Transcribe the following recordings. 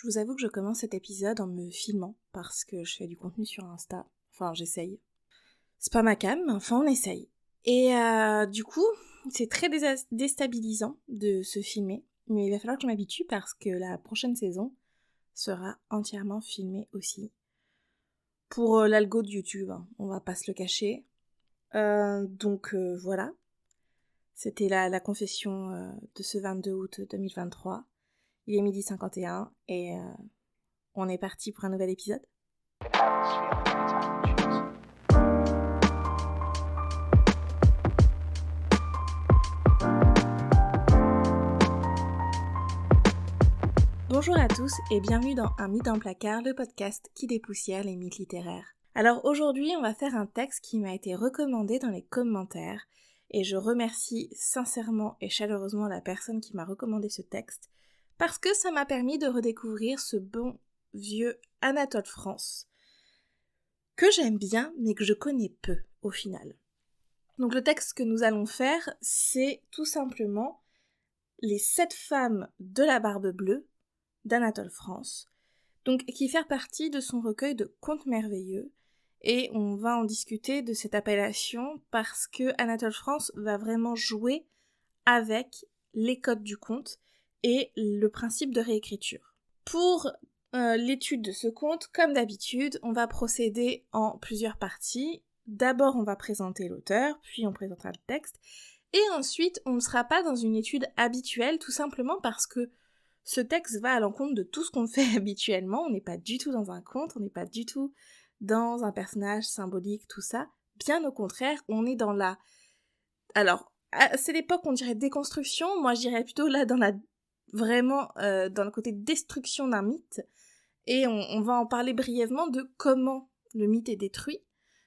Je vous avoue que je commence cet épisode en me filmant parce que je fais du contenu sur Insta. Enfin, j'essaye. C'est pas ma cam, mais enfin, on essaye. Et du coup, c'est très déstabilisant de se filmer. Mais il va falloir que je m'habitue parce que la prochaine saison sera entièrement filmée aussi. Pour l'algo de YouTube, hein, on va pas se le cacher. Donc voilà. C'était la confession de ce 22 août 2023. Il est 12h51 et on est parti pour un nouvel épisode. Bonjour à tous et bienvenue dans Un mythe en placard, le podcast qui dépoussière les mythes littéraires. Alors aujourd'hui, on va faire un texte qui m'a été recommandé dans les commentaires et je remercie sincèrement et chaleureusement la personne qui m'a recommandé ce texte parce que ça m'a permis de redécouvrir ce bon vieux Anatole France que j'aime bien mais que je connais peu au final. Donc le texte que nous allons faire, c'est tout simplement Les 7 femmes de la barbe bleue d'Anatole France, donc qui fait partie de son recueil de contes merveilleux, et on va en discuter de cette appellation parce que Anatole France va vraiment jouer avec les codes du conte et le principe de réécriture. Pour l'étude de ce conte, comme d'habitude, on va procéder en plusieurs parties. D'abord, on va présenter l'auteur, puis on présentera le texte, et ensuite, on ne sera pas dans une étude habituelle, tout simplement parce que ce texte va à l'encontre de tout ce qu'on fait habituellement. On n'est pas du tout dans un conte, on n'est pas du tout dans un personnage symbolique, tout ça. Bien au contraire, on est dans la... Alors, c'est l'époque, on dirait déconstruction. Moi, je dirais plutôt là dans la... Vraiment dans le côté destruction d'un mythe. Et on va en parler brièvement de comment le mythe est détruit.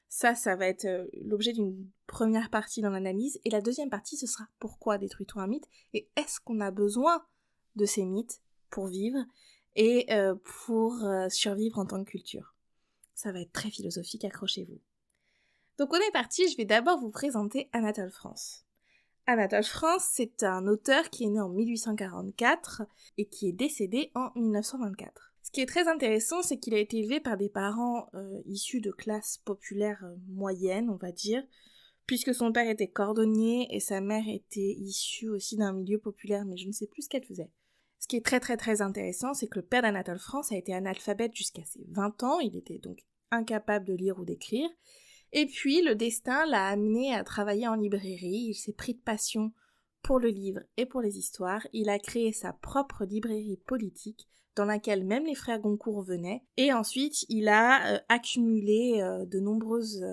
Ça va être l'objet d'une première partie dans l'analyse. Et la deuxième partie, ce sera pourquoi détruit-on un mythe et est-ce qu'on a besoin de ces mythes pour vivre et pour survivre en tant que culture. Ça va être très philosophique, accrochez-vous. Donc on est parti, je vais d'abord vous présenter Anatole France. Anatole France, c'est un auteur qui est né en 1844 et qui est décédé en 1924. Ce qui est très intéressant, c'est qu'il a été élevé par des parents issus de classes populaires moyennes, on va dire, puisque son père était cordonnier et sa mère était issue aussi d'un milieu populaire, mais je ne sais plus ce qu'elle faisait. Ce qui est très très très intéressant, c'est que le père d'Anatole France a été analphabète jusqu'à ses 20 ans, il était donc incapable de lire ou d'écrire, et puis le destin l'a amené à travailler en librairie, il s'est pris de passion pour le livre et pour les histoires, il a créé sa propre librairie politique, dans laquelle même les frères Goncourt venaient, et ensuite il a accumulé de nombreuses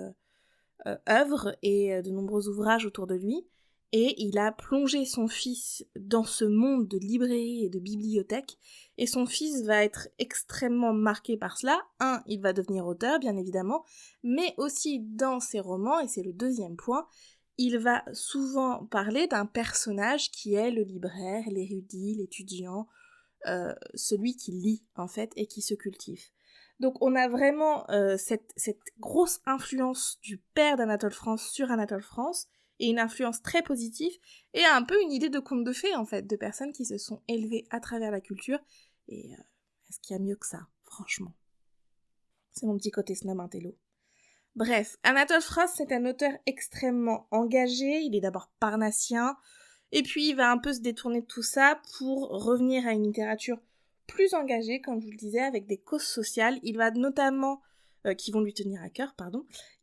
œuvres et de nombreux ouvrages autour de lui, et il a plongé son fils dans ce monde de librairie et de bibliothèque, et son fils va être extrêmement marqué par cela. Il va devenir auteur, bien évidemment, mais aussi dans ses romans, et c'est le deuxième point, il va souvent parler d'un personnage qui est le libraire, l'érudit, l'étudiant, celui qui lit, en fait, et qui se cultive. Donc on a vraiment cette grosse influence du père d'Anatole France sur Anatole France, et une influence très positive, et un peu une idée de conte de fées en fait, de personnes qui se sont élevées à travers la culture, et est-ce qu'il y a mieux que ça, franchement? C'est mon petit côté snob intello. Bref, Anatole France c'est un auteur extrêmement engagé, il est d'abord parnassien, et puis il va un peu se détourner de tout ça pour revenir à une littérature plus engagée, comme je vous le disais, avec des causes sociales. Il va notamment, qui vont lui tenir à cœur,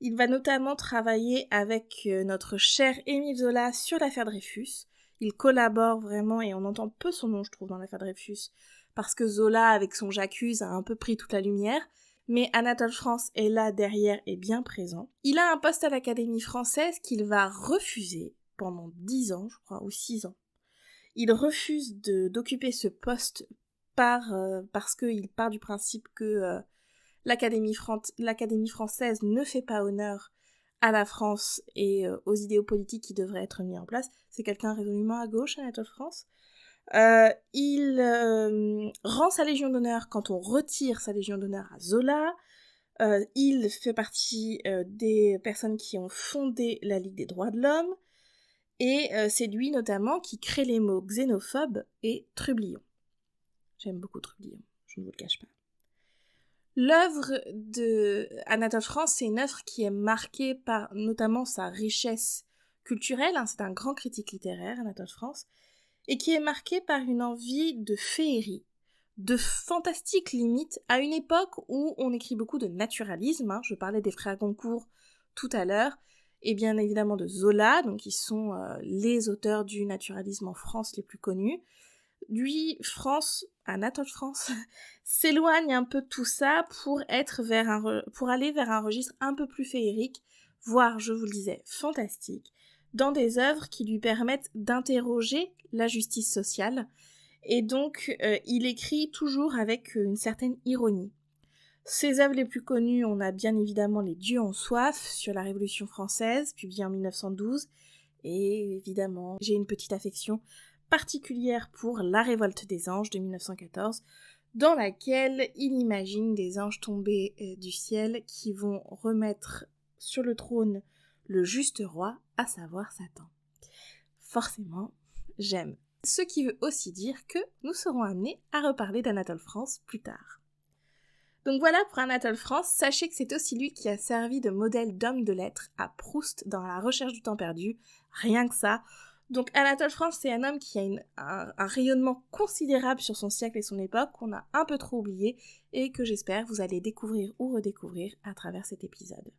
il va notamment travailler avec notre cher Émile Zola sur l'affaire Dreyfus. Il collabore vraiment, et on entend peu son nom, je trouve, dans l'affaire Dreyfus, parce que Zola, avec son J'accuse, a un peu pris toute la lumière, mais Anatole France est là derrière et bien présent. Il a un poste à l'Académie française qu'il va refuser pendant 10 ans, je crois, ou 6 ans. Il refuse d'occuper ce poste parce qu'il part du principe que l'Académie française ne fait pas honneur à la France et aux idéaux politiques qui devraient être mis en place. C'est quelqu'un résolument à gauche, Anatole France. Il rend sa Légion d'honneur quand on retire sa Légion d'honneur à Zola. Il fait partie des personnes qui ont fondé la Ligue des droits de l'homme. Et c'est lui notamment qui crée les mots xénophobe et trublion. J'aime beaucoup trublion. je ne vous le cache pas. L'œuvre de Anatole France, c'est une œuvre qui est marquée par notamment sa richesse culturelle, c'est un grand critique littéraire, Anatole France, et qui est marquée par une envie de féerie, de fantastique limite, à une époque où on écrit beaucoup de naturalisme, je parlais des frères Goncourt tout à l'heure, et bien évidemment de Zola, donc qui sont les auteurs du naturalisme en France les plus connus. Lui, Anatole France, s'éloigne un peu de tout ça pour aller vers un registre un peu plus féerique, voire, je vous le disais, fantastique, dans des œuvres qui lui permettent d'interroger la justice sociale, et donc il écrit toujours avec une certaine ironie. Ses œuvres les plus connues, on a bien évidemment Les Dieux ont soif, sur la Révolution française, publié en 1912, et évidemment, j'ai une petite affection particulière pour La Révolte des anges de 1914, dans laquelle il imagine des anges tombés du ciel qui vont remettre sur le trône le juste roi, à savoir Satan. Forcément, j'aime. Ce qui veut aussi dire que nous serons amenés à reparler d'Anatole France plus tard. Donc voilà pour Anatole France, sachez que c'est aussi lui qui a servi de modèle d'homme de lettres à Proust dans La Recherche du temps perdu, rien que ça. Donc Anatole France, c'est un homme qui a un rayonnement considérable sur son siècle et son époque, qu'on a un peu trop oublié, et que j'espère vous allez découvrir ou redécouvrir à travers cet épisode.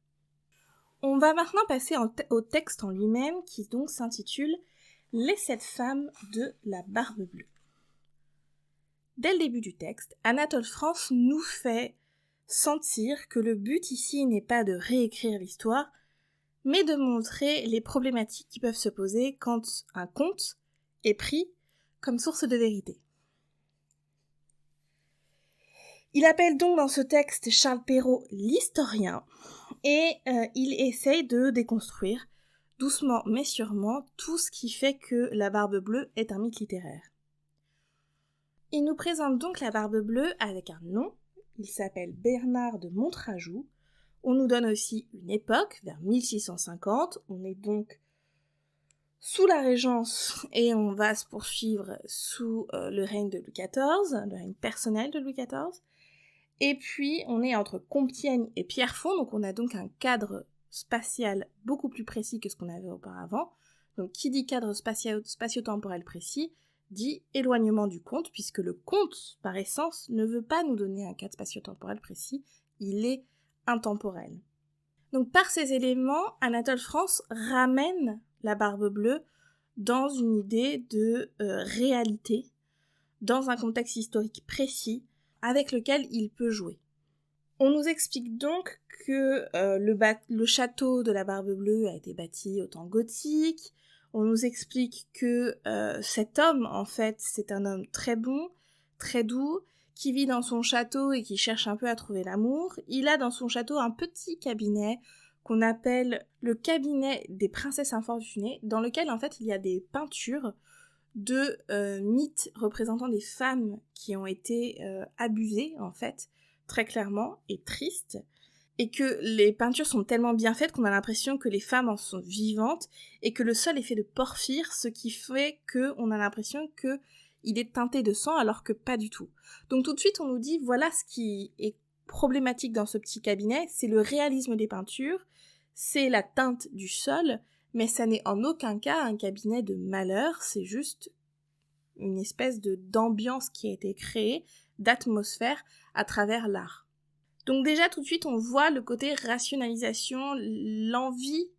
On va maintenant passer au texte en lui-même, qui donc s'intitule « Les 7 femmes de la Barbe Bleue ». Dès le début du texte, Anatole France nous fait sentir que le but ici n'est pas de réécrire l'histoire, mais de montrer les problématiques qui peuvent se poser quand un conte est pris comme source de vérité. Il appelle donc dans ce texte Charles Perrault l'historien, et il essaye de déconstruire, doucement mais sûrement, tout ce qui fait que la Barbe Bleue est un mythe littéraire. Il nous présente donc la Barbe Bleue avec un nom, il s'appelle Bernard de Montrajoux. On nous donne aussi une époque, vers 1650, on est donc sous la Régence et on va se poursuivre sous le règne de Louis XIV, le règne personnel de Louis XIV. Et puis on est entre Compiègne et Pierrefonds, donc on a donc un cadre spatial beaucoup plus précis que ce qu'on avait auparavant. Donc qui dit cadre spatio-temporel précis, dit éloignement du conte, puisque le conte, par essence, ne veut pas nous donner un cadre spatio-temporel précis, il est intemporel. Donc par ces éléments, Anatole France ramène la Barbe Bleue dans une idée de réalité, dans un contexte historique précis, avec lequel il peut jouer. On nous explique donc que le château de la Barbe Bleue a été bâti au temps gothique. On nous explique que cet homme, en fait, c'est un homme très bon, très doux, qui vit dans son château et qui cherche un peu à trouver l'amour. Il a dans son château un petit cabinet qu'on appelle le cabinet des princesses infortunées, dans lequel, en fait, il y a des peintures de mythes représentant des femmes qui ont été abusées, en fait, très clairement, et tristes, et que les peintures sont tellement bien faites qu'on a l'impression que les femmes en sont vivantes, et que le sol est fait de porphyre, ce qui fait qu'on a l'impression qu'il est teinté de sang, alors que pas du tout. Donc tout de suite, on nous dit, voilà ce qui est problématique dans ce petit cabinet, c'est le réalisme des peintures, c'est la teinte du sol, mais ça n'est en aucun cas un cabinet de malheur, c'est juste une espèce d'ambiance qui a été créée, d'atmosphère à travers l'art. Donc déjà tout de suite on voit le côté rationalisation, l'envie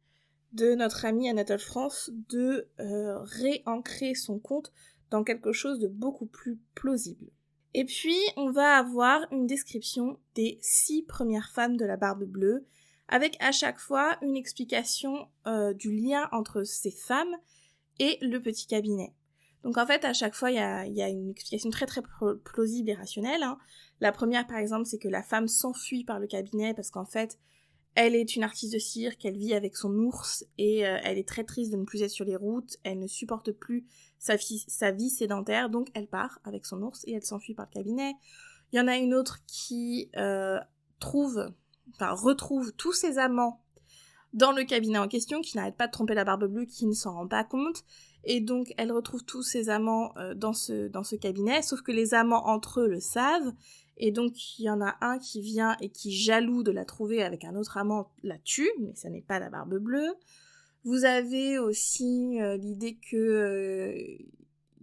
de notre ami Anatole France de réancrer son conte dans quelque chose de beaucoup plus plausible. Et puis on va avoir une description des 6 premières femmes de la Barbe Bleue, avec à chaque fois une explication du lien entre ces femmes et le petit cabinet. Donc en fait, à chaque fois, il y a une explication très très plausible et rationnelle. La première, par exemple, c'est que la femme s'enfuit par le cabinet parce qu'en fait, elle est une artiste de cirque, elle vit avec son ours et elle est très triste de ne plus être sur les routes, elle ne supporte plus sa vie sédentaire, donc elle part avec son ours et elle s'enfuit par le cabinet. Il y en a une autre qui retrouve tous ses amants dans le cabinet en question, qui n'arrête pas de tromper la Barbe Bleue, qui ne s'en rend pas compte, et donc elle retrouve tous ses amants dans ce cabinet, sauf que les amants entre eux le savent, et donc il y en a un qui vient et qui, jaloux de la trouver avec un autre amant, la tue, mais ça n'est pas la Barbe Bleue. Vous avez aussi l'idée que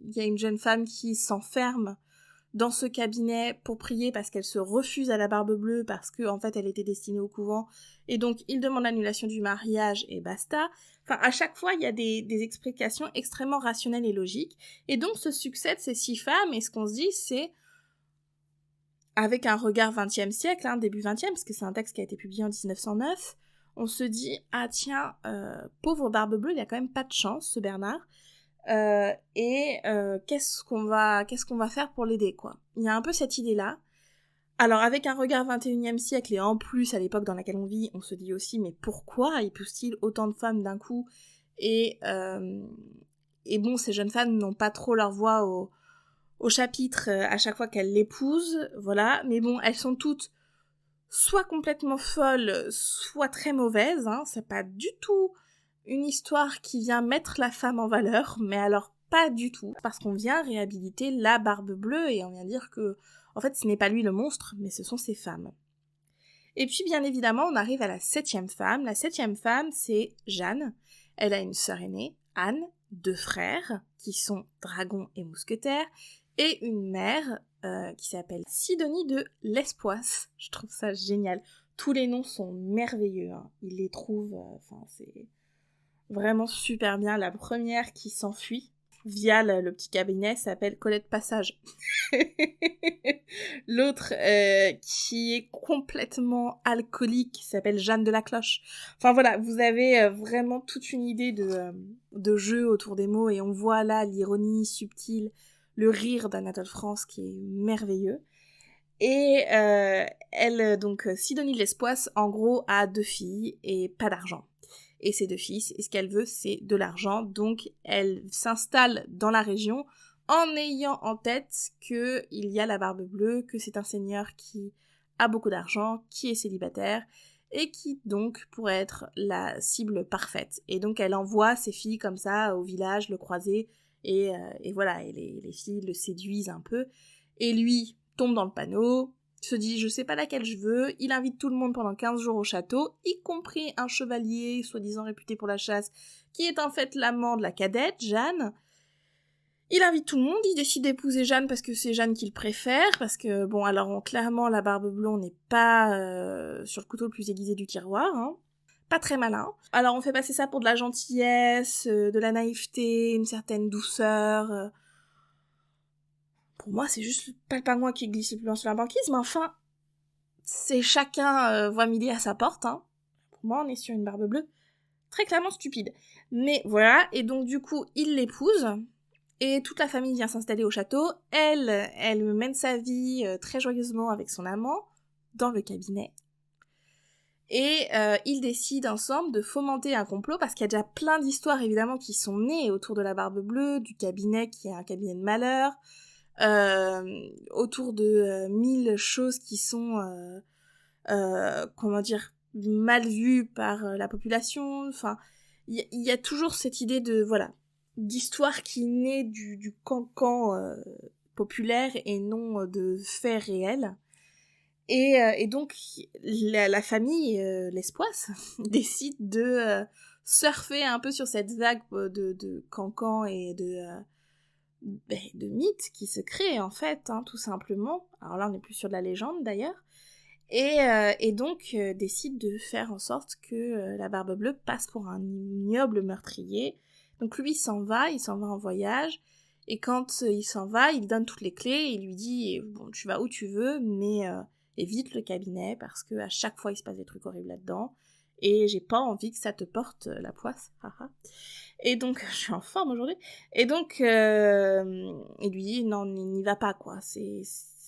il y a une jeune femme qui s'enferme dans ce cabinet pour prier parce qu'elle se refuse à la Barbe Bleue parce que en fait elle était destinée au couvent, et donc il demande l'annulation du mariage et basta. Enfin, à chaque fois il y a des explications extrêmement rationnelles et logiques, et donc se succèdent ces 6 femmes, et ce qu'on se dit c'est, avec un regard 20e siècle, début 20e, parce que c'est un texte qui a été publié en 1909, on se dit, ah tiens, pauvre Barbe Bleue, il a quand même pas de chance, ce Bernard, qu'est-ce qu'on va faire pour l'aider, quoi. Il y a un peu cette idée-là. Alors, avec un regard 21e siècle, et en plus, à l'époque dans laquelle on vit, on se dit aussi, mais pourquoi épouse-t-il autant de femmes d'un coup, et bon, ces jeunes femmes n'ont pas trop leur voix au chapitre à chaque fois qu'elles l'épousent, voilà, mais bon, elles sont toutes soit complètement folles, soit très mauvaises, c'est pas du tout une histoire qui vient mettre la femme en valeur, mais alors pas du tout, parce qu'on vient réhabiliter la Barbe Bleue, et on vient dire que, en fait, ce n'est pas lui le monstre, mais ce sont ses femmes. Et puis, bien évidemment, on arrive à la 7e femme. La 7e femme, c'est Jeanne. Elle a une sœur aînée, Anne, 2 frères, qui sont dragons et mousquetaires, et une mère qui s'appelle Sidonie de Lespoisse. Je trouve ça génial. Tous les noms sont merveilleux, Il les trouve, c'est vraiment super bien. La première qui s'enfuit via le petit cabinet s'appelle Colette Passage. L'autre qui est complètement alcoolique s'appelle Jeanne de la Cloche. Enfin voilà, vous avez vraiment toute une idée de jeu autour des mots, et on voit là l'ironie subtile, le rire d'Anatole France qui est merveilleux. Et elle, donc Sidonie de Lespoisse, en gros, a 2 filles et pas d'argent. Et ces 2 filles, et ce qu'elle veut, c'est de l'argent. Donc elle s'installe dans la région en ayant en tête qu'il y a la Barbe Bleue, que c'est un seigneur qui a beaucoup d'argent, qui est célibataire, et qui donc pourrait être la cible parfaite. Et donc elle envoie ses filles comme ça au village, le croiser, et voilà, et les filles le séduisent un peu. Et lui tombe dans le panneau, se dit je sais pas laquelle je veux, il invite tout le monde pendant 15 jours au château, y compris un chevalier soi-disant réputé pour la chasse, qui est en fait l'amant de la cadette, Jeanne. Il invite tout le monde, il décide d'épouser Jeanne parce que c'est Jeanne qu'il préfère, parce que bon, alors clairement la Barbe Bleue, on n'est pas sur le couteau le plus aiguisé du tiroir, pas très malin. Alors on fait passer ça pour de la gentillesse, de la naïveté, une certaine douceur. Pour moi, c'est juste pas le pingouin qui glisse le plus loin sur la banquise, mais enfin, c'est chacun voit midi à sa porte, Pour moi, on est sur une Barbe Bleue très clairement stupide. Mais voilà, et donc du coup, il l'épouse, et toute la famille vient s'installer au château. Elle mène sa vie très joyeusement avec son amant, dans le cabinet. Et ils décident ensemble de fomenter un complot, parce qu'il y a déjà plein d'histoires évidemment qui sont nées autour de la Barbe Bleue, du cabinet qui est un cabinet de malheur, autour de 1000 choses qui sont mal vues par la population. Enfin, il y a toujours cette idée d'histoire qui naît du cancan populaire et non de faits réels. Et donc la famille Lespoisse décide de surfer un peu sur cette vague de cancan et de mythes qui se créent en fait, tout simplement. Alors là on n'est plus sur de la légende d'ailleurs. Et donc décide de faire en sorte que la Barbe Bleue passe pour un ignoble meurtrier. Donc lui il s'en va en voyage, et quand il s'en va, il donne toutes les clés, et il lui dit bon, tu vas où tu veux, mais évite le cabinet, parce que à chaque fois il se passe des trucs horribles là-dedans, et j'ai pas envie que ça te porte la poisse. Et donc je suis en forme aujourd'hui, et donc il lui dit non, n'y va pas, quoi, c'est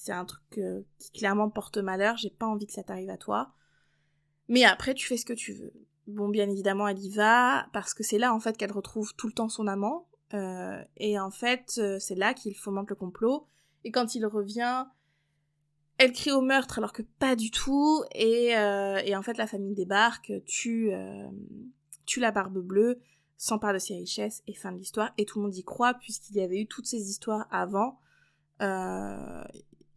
un truc qui clairement porte malheur, j'ai pas envie que ça t'arrive à toi, mais après tu fais ce que tu veux. Bon, bien évidemment elle y va, parce que c'est là en fait qu'elle retrouve tout le temps son amant, et en fait c'est là qu'il fomente le complot, et quand il revient, elle crie au meurtre alors que pas du tout, et en fait la famille débarque, tue la Barbe Bleue, s'empare de ses richesses et fin de l'histoire. Et tout le monde y croit puisqu'il y avait eu toutes ces histoires avant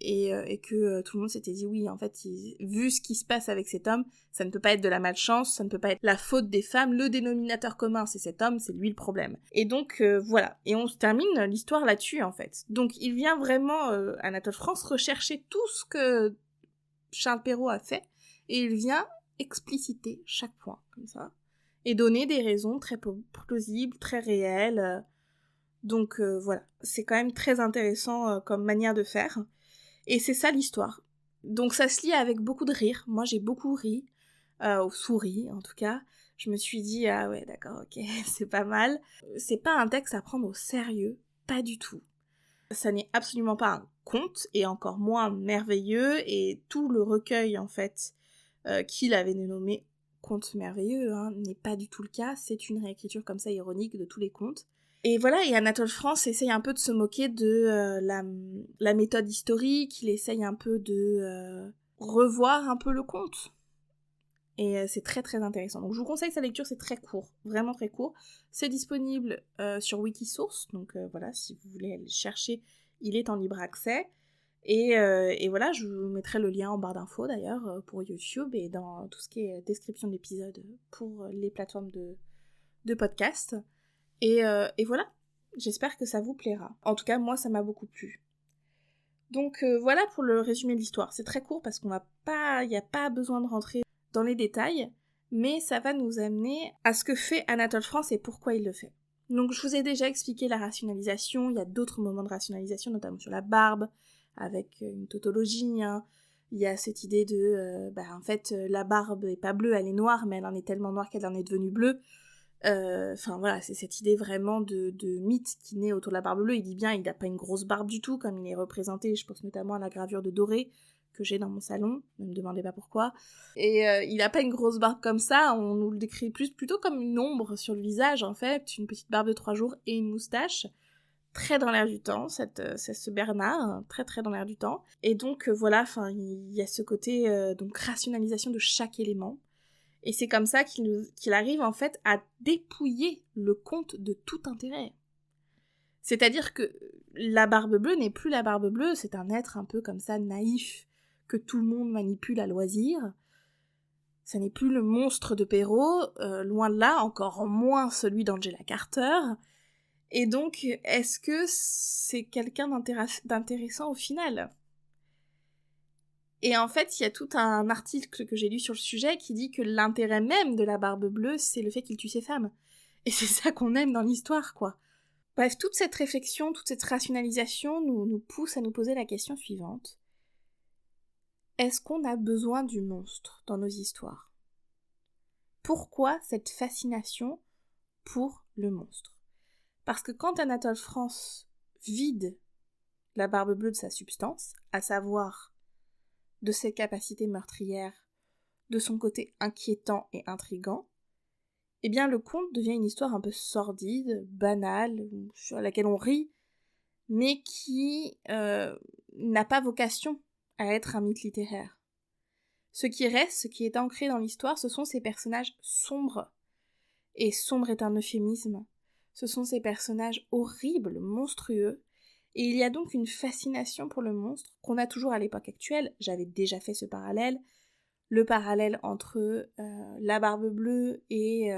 et que tout le monde s'était dit oui, en fait, vu ce qui se passe avec cet homme, ça ne peut pas être de la malchance, ça ne peut pas être la faute des femmes, le dénominateur commun c'est cet homme, c'est lui le problème. Et donc voilà, et on se termine l'histoire là-dessus en fait. Donc il vient vraiment, Anatole France, rechercher tout ce que Charles Perrault a fait, et il vient expliciter chaque point, comme ça, et donner des raisons très plausibles, très réelles. Donc voilà, c'est quand même très intéressant comme manière de faire. Et c'est ça l'histoire. Donc ça se lit avec beaucoup de rire. Moi j'ai beaucoup ri, ou souri en tout cas. Je me suis dit, ah ouais d'accord, ok, c'est pas mal. C'est pas un texte à prendre au sérieux, pas du tout. Ça n'est absolument pas un conte, et encore moins merveilleux, et tout le recueil en fait qu'il avait nommé Conte merveilleux n'est pas du tout le cas. C'est une réécriture comme ça ironique de tous les contes. Et voilà, et Anatole France essaye un peu de se moquer de la méthode historique, il essaye un peu de revoir un peu le conte. Et c'est très très intéressant. Donc je vous conseille sa lecture, c'est très court, vraiment très court. C'est disponible sur Wikisource, donc voilà, si vous voulez aller le chercher, il est en libre accès. Et voilà, je vous mettrai le lien en barre d'infos d'ailleurs pour YouTube et dans tout ce qui est description de l'épisode pour les plateformes de podcast. Et voilà, j'espère que ça vous plaira. En tout cas, moi, ça m'a beaucoup plu. Donc voilà pour le résumé de l'histoire. C'est très court parce qu'il n'y a pas besoin de rentrer dans les détails, mais ça va nous amener à ce que fait Anatole France et pourquoi il le fait. Donc je vous ai déjà expliqué la rationalisation, il y a d'autres moments de rationalisation, notamment sur la barbe, avec une tautologie. Il y a cette idée de, en fait, la barbe est pas bleue, elle est noire, mais elle en est tellement noire qu'elle en est devenue bleue. Enfin voilà, c'est cette idée vraiment de mythe qui naît autour de la barbe bleue. Il dit bien, il n'a pas une grosse barbe du tout, comme il est représenté, je pense notamment à la gravure de Doré, que j'ai dans mon salon, ne me demandez pas pourquoi. Et il n'a pas une grosse barbe comme ça, on nous le décrit plutôt comme une ombre sur le visage en fait, une petite barbe de 3 jours et une moustache. Très dans l'air du temps, ce Bernard, très très dans l'air du temps. Et donc voilà, il y a ce côté donc rationalisation de chaque élément. Et c'est comme ça qu'il arrive en fait à dépouiller le conte de tout intérêt. C'est-à-dire que la barbe bleue n'est plus la barbe bleue, c'est un être un peu comme ça naïf que tout le monde manipule à loisir. Ça n'est plus le monstre de Perrault, loin de là, encore moins celui d'Angela Carter. Et donc, est-ce que c'est quelqu'un d'intéressant au final ? Et en fait, il y a tout un article que j'ai lu sur le sujet qui dit que l'intérêt même de la barbe bleue, c'est le fait qu'il tue ses femmes. Et c'est ça qu'on aime dans l'histoire, quoi. Bref, toute cette réflexion, toute cette rationalisation nous pousse à nous poser la question suivante. Est-ce qu'on a besoin du monstre dans nos histoires ? Pourquoi cette fascination pour le monstre ? Parce que quand Anatole France vide la barbe bleue de sa substance, à savoir de ses capacités meurtrières, de son côté inquiétant et intrigant, eh bien le conte devient une histoire un peu sordide, banale, sur laquelle on rit, mais qui n'a pas vocation à être un mythe littéraire. Ce qui reste, ce qui est ancré dans l'histoire, ce sont ces personnages sombres. Et sombre est un euphémisme. Ce sont ces personnages horribles, monstrueux, et il y a donc une fascination pour le monstre qu'on a toujours à l'époque actuelle. J'avais déjà fait ce parallèle, le parallèle entre la barbe bleue et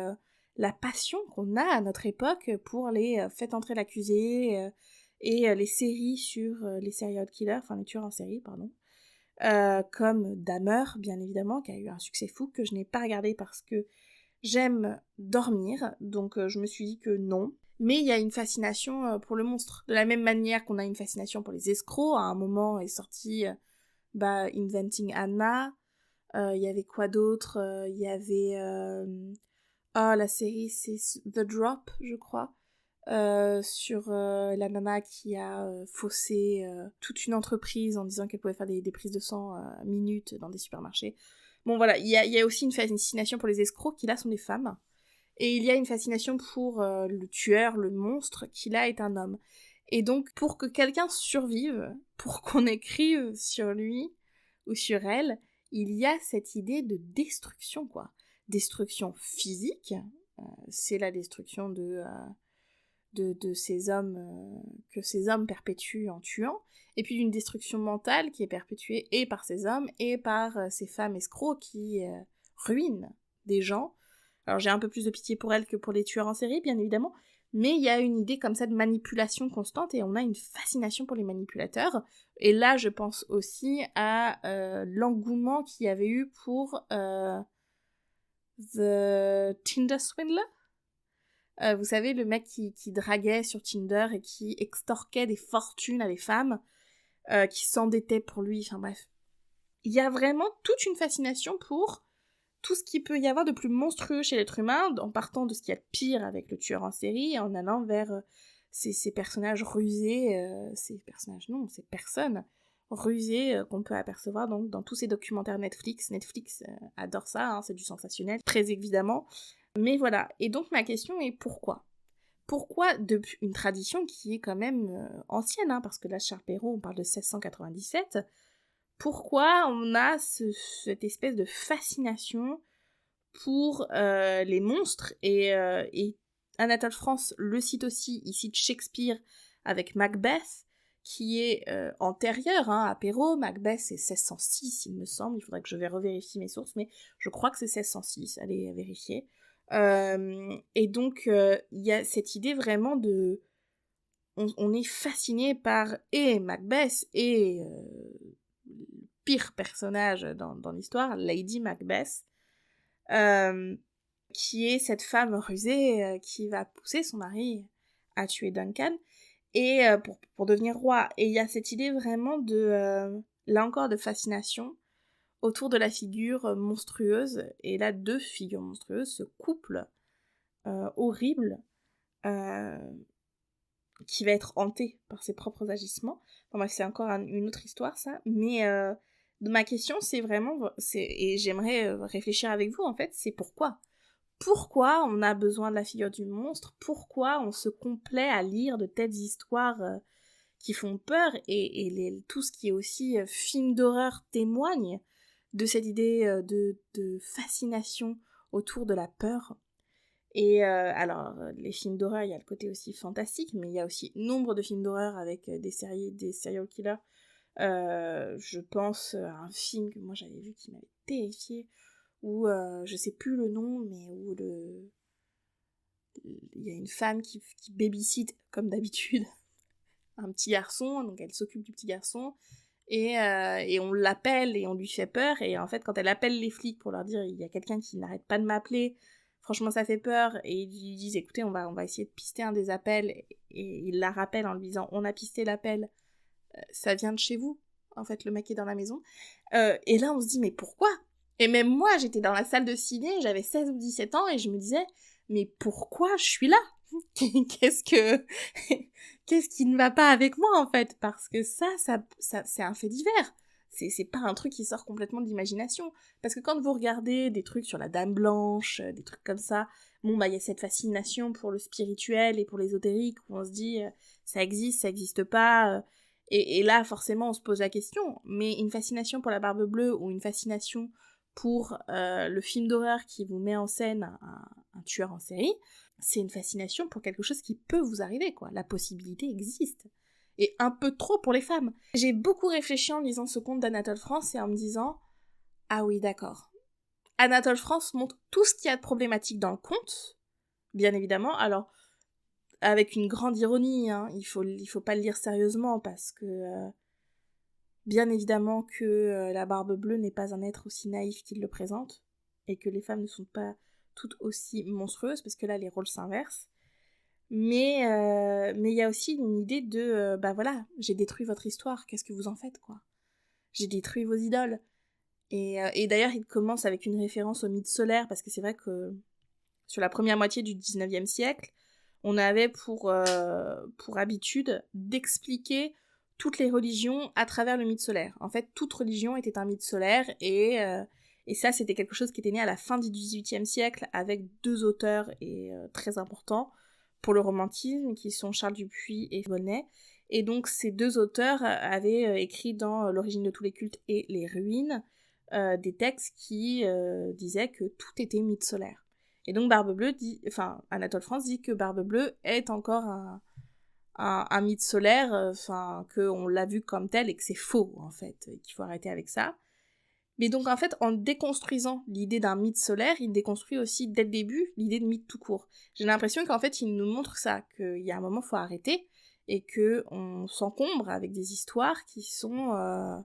la passion qu'on a à notre époque pour les faites entrer l'accusé et les séries sur les serial killers, enfin les tueurs en série, pardon, comme Dahmer, bien évidemment, qui a eu un succès fou, que je n'ai pas regardé parce que j'aime dormir, donc je me suis dit que non. Mais il y a une fascination pour le monstre. De la même manière qu'on a une fascination pour les escrocs, à un moment est sorti Inventing Anna. Il y avait quoi d'autre ? Il y avait... la série, c'est The Drop, je crois. Sur la nana qui a faussé toute une entreprise en disant qu'elle pouvait faire des prises de sang minutes dans des supermarchés. Bon voilà, il y a aussi une fascination pour les escrocs qui là sont des femmes. Et il y a une fascination pour le tueur, le monstre, qui là est un homme. Et donc, pour que quelqu'un survive, pour qu'on écrive sur lui ou sur elle, il y a cette idée de destruction, quoi. Destruction physique, c'est la destruction de ces hommes, que ces hommes perpétuent en tuant, et puis d'une destruction mentale qui est perpétuée et par ces hommes et par ces femmes escrocs qui ruinent des gens. Alors j'ai un peu plus de pitié pour elles que pour les tueurs en série, bien évidemment, mais il y a une idée comme ça de manipulation constante et on a une fascination pour les manipulateurs. Et là, je pense aussi à l'engouement qu'il y avait eu pour The Tinder Swindler. Vous savez, le mec qui draguait sur Tinder et qui extorquait des fortunes à des femmes, qui s'endettaient pour lui, enfin bref. Il y a vraiment toute une fascination pour tout ce qu'il peut y avoir de plus monstrueux chez l'être humain, en partant de ce qu'il y a de pire avec le tueur en série, et en allant vers ces personnages rusés, ces personnes rusées qu'on peut apercevoir donc dans tous ces documentaires Netflix. Netflix adore ça, hein, c'est du sensationnel, très évidemment. Mais voilà, et donc ma question est pourquoi ? Pourquoi, depuis une tradition qui est quand même ancienne, hein, parce que là, Charles Perrault, on parle de 1697, pourquoi on a cette espèce de fascination pour les monstres, et Anatole France le cite aussi, il cite Shakespeare avec Macbeth, qui est antérieur à Perrault. Macbeth c'est 1606 il me semble, il faudrait que je revérifie mes sources, mais je crois que c'est 1606, allez vérifier. Et donc il y a cette idée vraiment de... On est fasciné par Macbeth et le pire personnage dans l'histoire, Lady Macbeth, qui est cette femme rusée qui va pousser son mari à tuer Duncan et pour devenir roi. Et il y a cette idée vraiment de, là encore, de fascination autour de la figure monstrueuse. Et là, deux figures monstrueuses, ce couple horrible qui va être hanté par ses propres agissements. Enfin, c'est encore une autre histoire, ça. Mais ma question, c'est vraiment... et j'aimerais réfléchir avec vous, en fait, c'est pourquoi ? Pourquoi on a besoin de la figure du monstre ? Pourquoi on se complaît à lire de telles histoires qui font peur ? Et tout ce qui est aussi film d'horreur témoigne de cette idée de fascination autour de la peur. Et alors, les films d'horreur, il y a le côté aussi fantastique, mais il y a aussi nombre de films d'horreur avec des serial killers. Je pense à un film que moi j'avais vu qui m'avait terrifiée, où je sais plus le nom, mais où il y a une femme qui babysit, comme d'habitude, un petit garçon, donc elle s'occupe du petit garçon, et on l'appelle et on lui fait peur, et en fait quand elle appelle les flics pour leur dire il y a quelqu'un qui n'arrête pas de m'appeler, franchement ça fait peur, et ils lui disent écoutez on va essayer de pister un des appels, et il la rappelle en lui disant on a pisté l'appel, ça vient de chez vous, en fait le mec est dans la maison, et là on se dit mais pourquoi ? Et même moi j'étais dans la salle de ciné, j'avais 16 ou 17 ans et je me disais mais pourquoi je suis là ? Qu'est-ce qui ne va pas avec moi en fait ? Parce que ça c'est un fait divers. C'est pas un truc qui sort complètement de l'imagination. Parce que quand vous regardez des trucs sur la Dame Blanche, des trucs comme ça, bon bah il y a cette fascination pour le spirituel et pour l'ésotérique où on se dit ça existe pas. Et là forcément on se pose la question. Mais une fascination pour la Barbe Bleue ou une fascination pour le film d'horreur qui vous met en scène un tueur en série, c'est une fascination pour quelque chose qui peut vous arriver, quoi. La possibilité existe. Et un peu trop pour les femmes. J'ai beaucoup réfléchi en lisant ce conte d'Anatole France et en me disant « Ah oui, d'accord. » Anatole France montre tout ce qu'il y a de problématique dans le conte, bien évidemment. Alors, avec une grande ironie, hein, il faut pas le lire sérieusement parce que... bien évidemment que la Barbe Bleue n'est pas un être aussi naïf qu'il le présente, et que les femmes ne sont pas toutes aussi monstrueuses, parce que là les rôles s'inversent. Mais il y a aussi une idée de bah voilà, j'ai détruit votre histoire, qu'est-ce que vous en faites, quoi ? J'ai détruit vos idoles. Et d'ailleurs il commence avec une référence au mythe solaire, parce que c'est vrai que sur la première moitié du 19e siècle, on avait pour habitude d'expliquer toutes les religions à travers le mythe solaire. En fait, toute religion était un mythe solaire, et ça, c'était quelque chose qui était né à la fin du XVIIIe siècle, avec deux auteurs très importants pour le romantisme, qui sont Charles Dupuis et Volney. Et donc, ces deux auteurs avaient écrit dans L'origine de tous les cultes et Les ruines, des textes qui disaient que tout était mythe solaire. Et donc Anatole France dit que Barbe Bleue est encore un mythe solaire, qu'on l'a vu comme tel et que c'est faux, en fait, et qu'il faut arrêter avec ça. Mais donc, en fait, en déconstruisant l'idée d'un mythe solaire, il déconstruit aussi, dès le début, l'idée de mythe tout court. J'ai l'impression qu'en fait, il nous montre ça, qu'il y a un moment, il faut arrêter, et qu'on s'encombre avec des histoires qui sont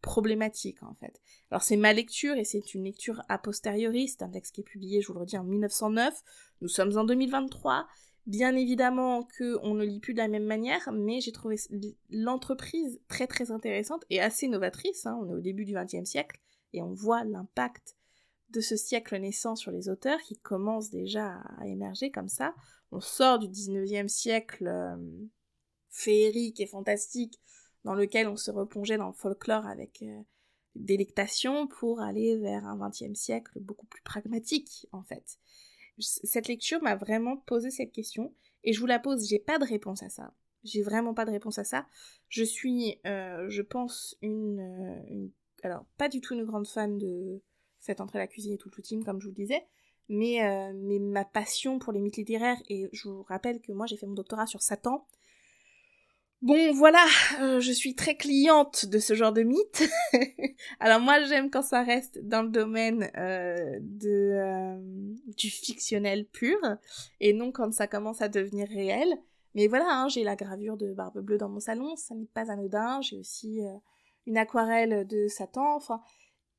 problématiques, en fait. Alors, c'est ma lecture, et c'est une lecture a posteriori, c'est un texte qui est publié, je vous le redis, en 1909, nous sommes en 2023, bien évidemment qu'on ne lit plus de la même manière, mais j'ai trouvé l'entreprise très très intéressante et assez novatrice, on est au début du XXe siècle, et on voit l'impact de ce siècle naissant sur les auteurs qui commence déjà à émerger comme ça. On sort du 19e siècle féerique et fantastique dans lequel on se replongeait dans le folklore avec délectation pour aller vers un 20e siècle beaucoup plus pragmatique en fait. Cette lecture m'a vraiment posé cette question et je vous la pose, j'ai pas de réponse à ça. J'ai vraiment pas de réponse à ça. Je suis, je pense, alors, pas du tout une grande fan de Faites entrer la cuisine et tout le team, comme je vous le disais, mais ma passion pour les mythes littéraires, et je vous rappelle que moi j'ai fait mon doctorat sur Satan. Bon, voilà, je suis très cliente de ce genre de mythes. Alors moi j'aime quand ça reste dans le domaine du fictionnel pur, et non quand ça commence à devenir réel. Mais voilà, j'ai la gravure de Barbe Bleue dans mon salon, ça n'est pas anodin, j'ai aussi une aquarelle de Satan, enfin,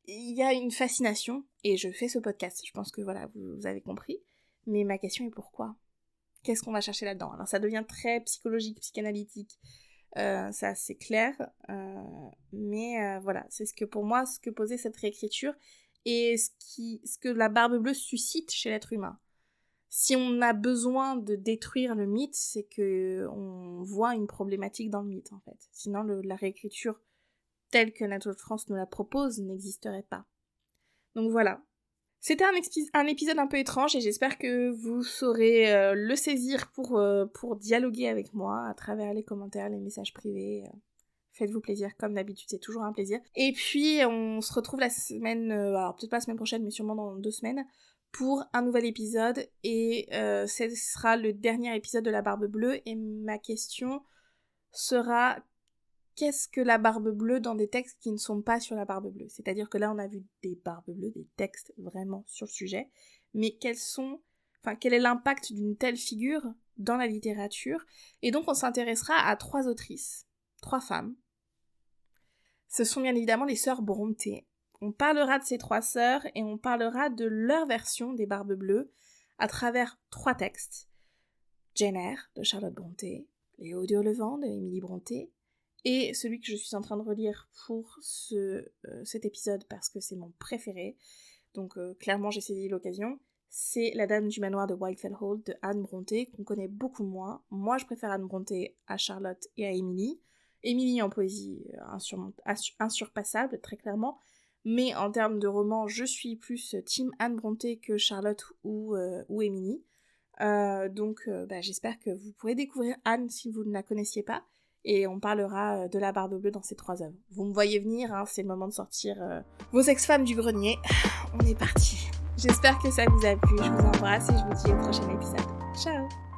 il y a une fascination, et je fais ce podcast, je pense que voilà, vous avez compris, mais ma question est pourquoi ? Qu'est-ce qu'on va chercher là-dedans ? Alors ça devient très psychologique, psychanalytique, ça c'est clair, mais voilà, c'est ce que posait cette réécriture, et ce que la Barbe Bleue suscite chez l'être humain. Si on a besoin de détruire le mythe, c'est que on voit une problématique dans le mythe, en fait. Sinon, la réécriture telle que Anatole France nous la propose n'existerait pas. Donc voilà. C'était un épisode un peu étrange et j'espère que vous saurez le saisir pour dialoguer avec moi à travers les commentaires, les messages privés. Faites-vous plaisir, comme d'habitude, c'est toujours un plaisir. Et puis, on se retrouve la semaine, alors peut-être pas la semaine prochaine, mais sûrement dans 2 semaines, pour un nouvel épisode, et ce sera le dernier épisode de la Barbe Bleue, et ma question sera: qu'est-ce que la Barbe Bleue dans des textes qui ne sont pas sur la Barbe Bleue ? C'est-à-dire que là on a vu des Barbes Bleues, des textes vraiment sur le sujet, mais quel est l'impact d'une telle figure dans la littérature ? Et donc on s'intéressera à 3 autrices, 3 femmes. Ce sont bien évidemment les sœurs Brontë. On parlera de ces 3 sœurs et on parlera de leur version des Barbes Bleues à travers 3 textes. Jane Eyre de Charlotte Brontë, Les Hauts du Haut-Levant de Émilie Brontë, et celui que je suis en train de relire pour cet épisode parce que c'est mon préféré, donc clairement j'ai saisi l'occasion, c'est La Dame du Manoir de Wildfell Hall de Anne Brontë, qu'on connaît beaucoup moins. Moi je préfère Anne Brontë à Charlotte et à Émilie. Émilie en poésie insurpassable, très clairement, mais en termes de roman, je suis plus team Anne Brontë que Charlotte ou Émilie. Donc j'espère que vous pourrez découvrir Anne si vous ne la connaissiez pas, et on parlera de la Barbe Bleue dans ces 3 œuvres. Vous me voyez venir, c'est le moment de sortir vos ex-femmes du grenier. On est parti. J'espère que ça vous a plu, je vous embrasse et je vous dis au prochain épisode. Ciao!